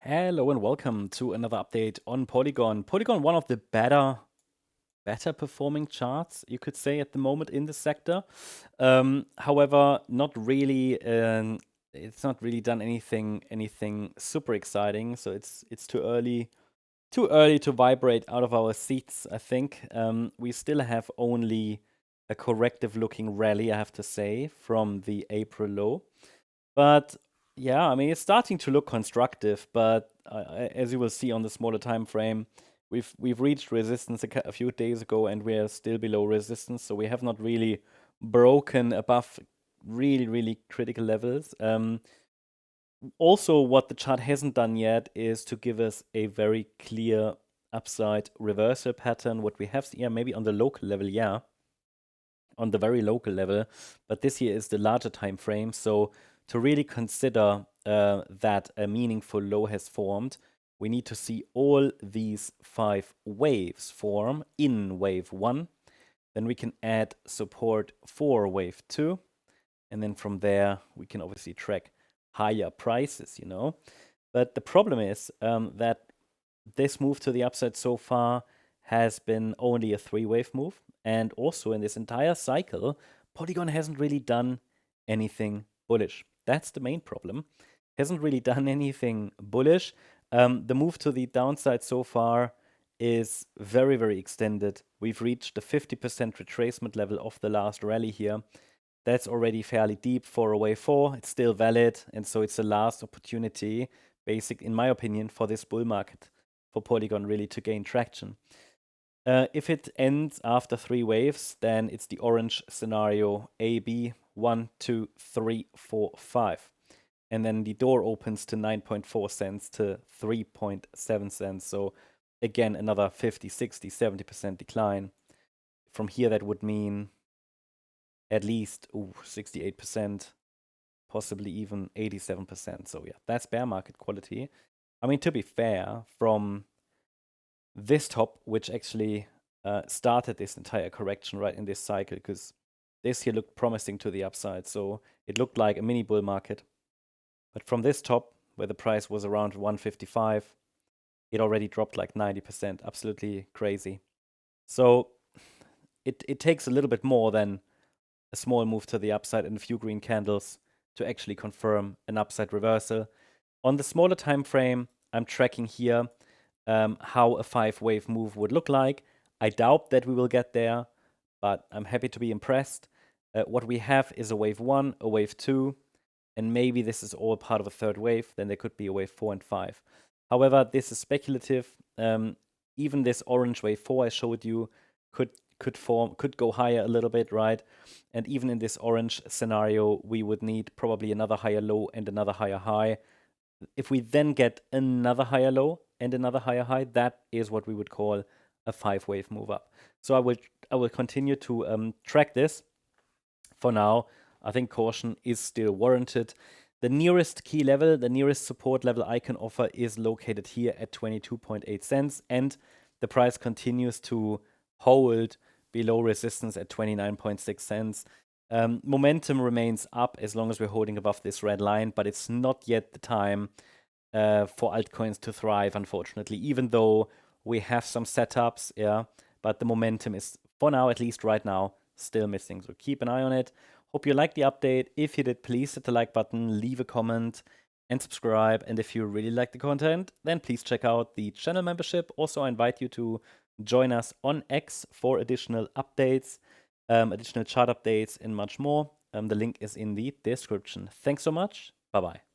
Hello and welcome to another update on Polygon. Polygon, one of the better performing charts, you could say, at the moment in the sector. However, not really. It's not really done anything super exciting. So it's too early to vibrate out of our seats. I think we still have only a corrective looking rally, I have to say, from the April low. But yeah, I mean, it's starting to look constructive, but as you will see on the smaller time frame, we've reached resistance a few days ago, and we are still below resistance, so we have not really broken above really critical levels. Also, what the chart hasn't done yet is to give us a very clear upside reversal pattern. What we have, yeah, maybe on the local level, yeah, on the very local level, but this here is the larger time frame, so to really consider that a meaningful low has formed, we need to see all these 5 waves form in wave 1. Then we can add support for wave 2. And then from there, we can obviously track higher prices, you know. But the problem is that this move to the upside so far has been only a 3-wave move. And also in this entire cycle, Polygon hasn't really done anything bullish. That's the main problem. Hasn't really done anything bullish. The move to the downside so far is very extended. We've reached the 50% retracement level of the last rally here. That's already fairly deep for a wave 4. It's still valid, and so it's the last opportunity, in my opinion, for this bull market, for Polygon really to gain traction. If it ends after 3 waves, then it's the orange scenario A, B, 1, 2, 3, 4, 5. And then the door opens to 9.4 cents to 3.7 cents. So again, another 50, 60, 70% decline. From here, that would mean at least 68%, possibly even 87%. So yeah, that's bear market quality. I mean, to be fair, from this top, which actually started this entire correction right in this cycle, because this here looked promising to the upside. So it looked like a mini bull market. But from this top, where the price was around 155, it already dropped like 90%. Absolutely crazy. So it takes a little bit more than a small move to the upside and a few green candles to actually confirm an upside reversal. On the smaller time frame, I'm tracking here how a 5-wave move would look like. I doubt that we will get there, but I'm happy to be impressed. What we have is a wave 1, a wave 2, and maybe this is all part of a 3rd wave. Then there could be a wave 4 and 5. However, this is speculative. Even this orange wave 4 I showed you could go higher a little bit, right? And even in this orange scenario, we would need probably another higher low and another higher high. If we then get another higher low and another higher high, that is what we would call a 5-wave move up. So I will continue to track this. For now, I think caution is still warranted. The nearest key level, the nearest support level I can offer is located here at 22.8 cents, and the price continues to hold below resistance at 29.6 cents. Momentum remains up as long as we're holding above this red line, but it's not yet the time for altcoins to thrive, unfortunately, even though we have some setups, yeah, but the momentum is, for now, at least right now, still missing. So keep an eye on it. Hope you liked the update. If you did, please hit the like button, leave a comment, and subscribe. And if you really like the content, then please check out the channel membership. Also, I invite you to join us on X for additional updates, additional chart updates, and much more. The link is in the description. Thanks so much. Bye-bye.